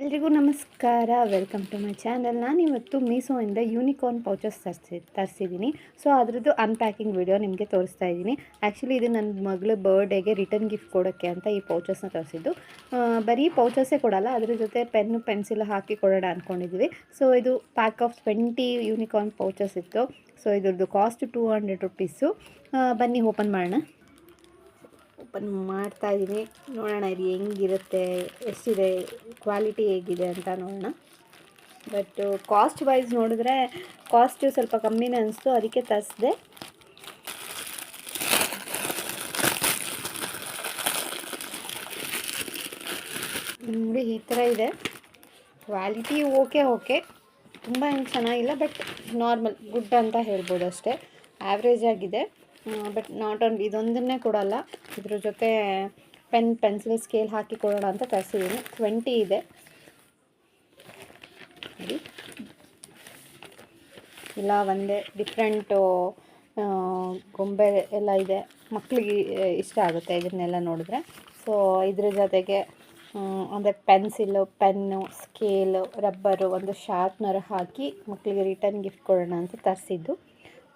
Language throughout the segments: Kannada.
ಎಲ್ರಿಗೂ ನಮಸ್ಕಾರ, ವೆಲ್ಕಮ್ ಟು ಮೈ ಚಾನಲ್. ನಾನಿವತ್ತು ಮೀಶೋಯಿಂದ ಯೂನಿಕಾರ್ನ್ ಪೌಚಸ್ ತರಿಸಿದ್ದೀನಿ. ಸೊ ಅದರದ್ದು ಅನ್ಪ್ಯಾಕಿಂಗ್ ವಿಡಿಯೋ ನಿಮಗೆ ತೋರಿಸ್ತಾ ಇದ್ದೀನಿ. ಆ್ಯಕ್ಚುಲಿ ಇದು ನನ್ನ ಮಗಳ ಬರ್ಡೇಗೆ ರಿಟರ್ನ್ ಗಿಫ್ಟ್ ಕೊಡೋಕ್ಕೆ ಅಂತ ಈ ಪೌಚಸ್ನ ತರಿಸಿದ್ದು. ಬರೀ ಪೌಚಸ್ಸೇ ಕೊಡಲ್ಲ, ಅದ್ರ ಜೊತೆ ಪೆನ್ನು ಪೆನ್ಸಿಲ್ ಹಾಕಿ ಕೊಡೋಣ ಅಂದ್ಕೊಂಡಿದ್ವಿ. ಸೊ ಇದು ಪ್ಯಾಕ್ ಆಫ್ 20 ಯೂನಿಕಾರ್ನ್ ಪೌಚಸ್ ಇತ್ತು. ಸೊ ಇದ್ರದ್ದು ಕಾಸ್ಟ್ 200 ರುಪೀಸು. ಬನ್ನಿ ಓಪನ್ ಮಾಡೋಣ. ಓಪನ್ ಮಾಡ್ತಾ ಇದ್ದೀನಿ, ನೋಡೋಣ ಇದು ಹೆಂಗಿರುತ್ತೆ, ಎಷ್ಟಿದೆ, ಕ್ವಾಲಿಟಿ ಹೇಗಿದೆ ಅಂತ ನೋಡೋಣ. ಬಟ್ ಕಾಸ್ಟ್ ವೈಸ್ ನೋಡಿದ್ರೆ ಕಾಸ್ಟು ಸ್ವಲ್ಪ ಕಮ್ಮಿನೇ ಅನಿಸ್ತು, ಅದಕ್ಕೆ ತರಿಸಿದೆ. ನೋಡಿ ಈ ಥರ ಇದೆ. ಕ್ವಾಲಿಟಿ ಓಕೆ ತುಂಬ ಏನು ಚೆನ್ನಾಗಿಲ್ಲ, ಬಟ್ ನಾರ್ಮಲ್ ಗುಡ್ ಅಂತ ಹೇಳ್ಬೋದು ಅಷ್ಟೇ. ಆ್ಯಾವ್ರೇಜ್ ಆಗಿದೆ. ಬಟ್ ನಾಟ್ ಓನ್ಲಿ ಇದೊಂದನ್ನೇ ಕೊಡಲ್ಲ, ಇದ್ರ ಜೊತೆ ಪೆನ್ಸಿಲ್ ಸ್ಕೇಲ್ ಹಾಕಿ ಕೊಡೋಣ ಅಂತ ತರಿಸಿದ್ದೀನಿ. 20 ಇದೆ ನೋಡಿ. ಇಲ್ಲ ಒಂದೇ ಡಿಫ್ರೆಂಟು ಗೊಂಬೆ ಎಲ್ಲ ಇದೆ, ಮಕ್ಕಳಿಗೆ ಇಷ್ಟ ಆಗುತ್ತೆ ಇದನ್ನೆಲ್ಲ ನೋಡಿದ್ರೆ. ಸೊ ಇದ್ರ ಜೊತೆಗೆ ಅಂದರೆ ಪೆನ್ಸಿಲ್ಲು, ಪೆನ್ನು, ಸ್ಕೇಲು, ರಬ್ಬರು, ಒಂದು ಶಾರ್ಪ್ನರ್ ಹಾಕಿ ಮಕ್ಕಳಿಗೆ ರಿಟರ್ನ್ ಗಿಫ್ಟ್ ಕೊಡೋಣ ಅಂತ ತರಿಸಿದ್ದು.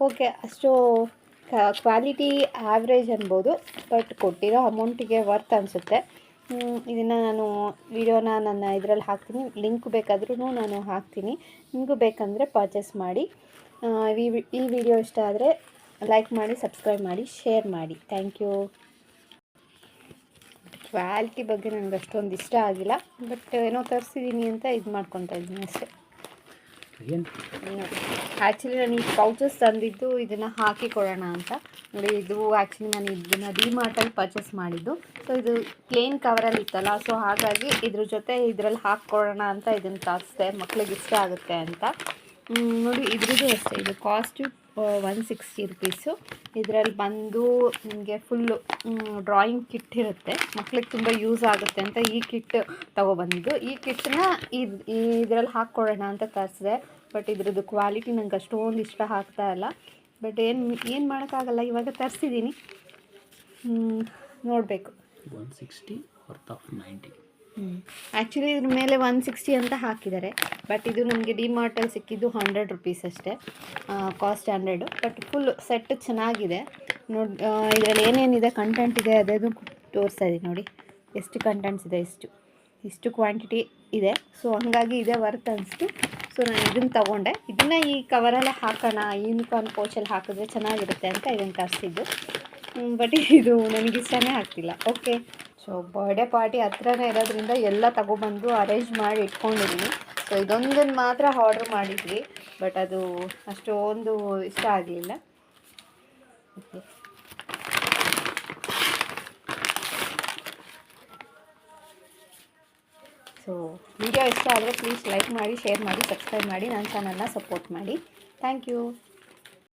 ಓಕೆ, ಅಷ್ಟು ಕ್ವಾಲಿಟಿ ಆ್ಯಾವ್ರೇಜ್ ಅನ್ಬೋದು, ಬಟ್ ಕೊಟ್ಟಿರೋ ಅಮೌಂಟಿಗೆ ವರ್ತ್ ಅನಿಸುತ್ತೆ. ಇದನ್ನು ನಾನು ವಿಡಿಯೋನ ನನ್ನ ಇದರಲ್ಲಿ ಹಾಕ್ತೀನಿ, ಲಿಂಕ್ ಬೇಕಾದ್ರೂ ನಾನು ಹಾಕ್ತೀನಿ. ನಿಮಗೂ ಬೇಕಂದರೆ ಪರ್ಚೇಸ್ ಮಾಡಿ. ಈ ವಿಡಿಯೋ ಇಷ್ಟ ಆದರೆ ಲೈಕ್ ಮಾಡಿ, ಸಬ್ಸ್ಕ್ರೈಬ್ ಮಾಡಿ, ಶೇರ್ ಮಾಡಿ. Thank you. ಕ್ವಾಲಿಟಿ ಬಗ್ಗೆ ನನಗೆ ಅಷ್ಟೊಂದು ಇಷ್ಟ ಆಗಿಲ್ಲ, ಬಟ್ ಏನೋ ತರಿಸಿದ್ದೀನಿ ಅಂತ ಇದು ಮಾಡ್ಕೊತಾ ಇದ್ದೀನಿ ಅಷ್ಟೇ. ಆ್ಯಕ್ಚುಲಿ ನಾನು ಈ ಪೌಚಸ್ ತಂದಿದ್ದು ಇದನ್ನು ಹಾಕಿ ಕೊಡೋಣ ಅಂತ. ನೋಡಿ, ಇದು ಆ್ಯಕ್ಚುಲಿ ನಾನು ಇದನ್ನು ಡಿ-ಮಾರ್ಟಲ್ಲಿ ಪರ್ಚೇಸ್ ಮಾಡಿದ್ದು. ಸೊ ಇದು ಪ್ಲೇನ್ ಕವರಲ್ಲಿ ಇತ್ತಲ್ಲ, ಸೊ ಹಾಗಾಗಿ ಇದ್ರ ಜೊತೆ ಇದರಲ್ಲಿ ಹಾಕ್ಕೊಡೋಣ ಅಂತ ಇದನ್ನು ತರಿಸಿದೆ, ಮಕ್ಳಿಗೆ ಇಷ್ಟ ಆಗುತ್ತೆ ಅಂತ. ನೋಡಿ ಇದ್ರದ್ದು ಅಷ್ಟೇ, ಇದು ಕಾಸ್ಟು 160 ರುಪೀಸು. ಇದರಲ್ಲಿ ಬಂದು ನಿಮಗೆ ಫುಲ್ಲು ಡ್ರಾಯಿಂಗ್ ಕಿಟ್ ಇರುತ್ತೆ, ಮಕ್ಳಿಗೆ ತುಂಬ ಯೂಸ್ ಆಗುತ್ತೆ ಅಂತ ಈ ಕಿಟ್ ತೊಗೊಬಂದಿದ್ದು. ಈ ಕಿಟ್ಟನ್ನ ಇದರಲ್ಲಿ ಹಾಕ್ಕೊಡೋಣ ಅಂತ ತರಿಸಿದೆ, ಬಟ್ ಇದ್ರದ್ದು ಕ್ವಾಲಿಟಿ ನಂಗೆ ಅಷ್ಟೊಂದು ಇಷ್ಟ ಆಗ್ತಾ ಇಲ್ಲ. ಬಟ್ ಏನು ಮಾಡೋಕ್ಕಾಗಲ್ಲ, ಇವಾಗ ತರಿಸಿದ್ದೀನಿ, ನೋಡಬೇಕು. 160 ವರ್ತ್ ಆಫ್ 90. ಆ್ಯಕ್ಚುಲಿ ಇದ್ರ ಮೇಲೆ 160 ಅಂತ ಹಾಕಿದ್ದಾರೆ, ಬಟ್ ಇದು ನನಗೆ ಡಿ-ಮಾರ್ಟಲ್ಲಿ ಸಿಕ್ಕಿದ್ದು 100 ರುಪೀಸ್ ಅಷ್ಟೇ, ಕಾಸ್ಟ್ 100. ಬಟ್ ಫುಲ್ ಸೆಟ್ ಚೆನ್ನಾಗಿದೆ. ನೋಡಿ ಇದರಲ್ಲಿ ಏನೇನಿದೆ, ಕಂಟೆಂಟ್ ಇದೆ ಅದನ್ನು ತೋರಿಸ್ತಾ ಇದ್ದೀನಿ. ನೋಡಿ ಎಷ್ಟು ಕಂಟೆಂಟ್ಸ್ ಇದೆ, ಇಷ್ಟು ಕ್ವಾಂಟಿಟಿ ಇದೆ. ಸೊ ಹಾಗಾಗಿ ಇದೇ ವರ್ತ್ ಅನಿಸ್ತು. ಸೊ ನಾನು ಇದನ್ನು ತೊಗೊಂಡೆ. ಇದನ್ನು ಈ ಕವರಲ್ಲೇ ಹಾಕೋಣ, ಯೂನಿಕಾರ್ನ್ ಪೌಚಲ್ಲಿ ಹಾಕಿದ್ರೆ ಚೆನ್ನಾಗಿರುತ್ತೆ ಅಂತ ಇದನ್ನು ತರಿಸಿದ್ದು. ಬಟ್ ಇದು ನನಗಿಷ್ಟನೇ ಆಗ್ತಿಲ್ಲ. ಓಕೆ, ಸೊ ಬರ್ಡೇ ಪಾರ್ಟಿ ಹತ್ರನೇ ಇರೋದ್ರಿಂದ ಎಲ್ಲ ತಗೊಬಂದು ಅರೇಂಜ್ ಮಾಡಿ ಇಟ್ಕೊಂಡಿದ್ದೀನಿ. ಸೊ ಇದೊಂದನ್ನು ಮಾತ್ರ ಆರ್ಡ್ರ್ ಮಾಡಿದ್ವಿ, ಬಟ್ ಅದು ಅಷ್ಟೊಂದು ಇಷ್ಟ ಆಗಲಿಲ್ಲ. ಓಕೆ, ಸೊ ವಿಡಿಯೋ ಇಷ್ಟ ಆದರೆ ಪ್ಲೀಸ್ ಲೈಕ್ ಮಾಡಿ, ಶೇರ್ ಮಾಡಿ, ಸಬ್ಸ್ಕ್ರೈಬ್ ಮಾಡಿ, ನನ್ನ ಚಾನಲ್ನ ಸಪೋರ್ಟ್ ಮಾಡಿ. Thank you.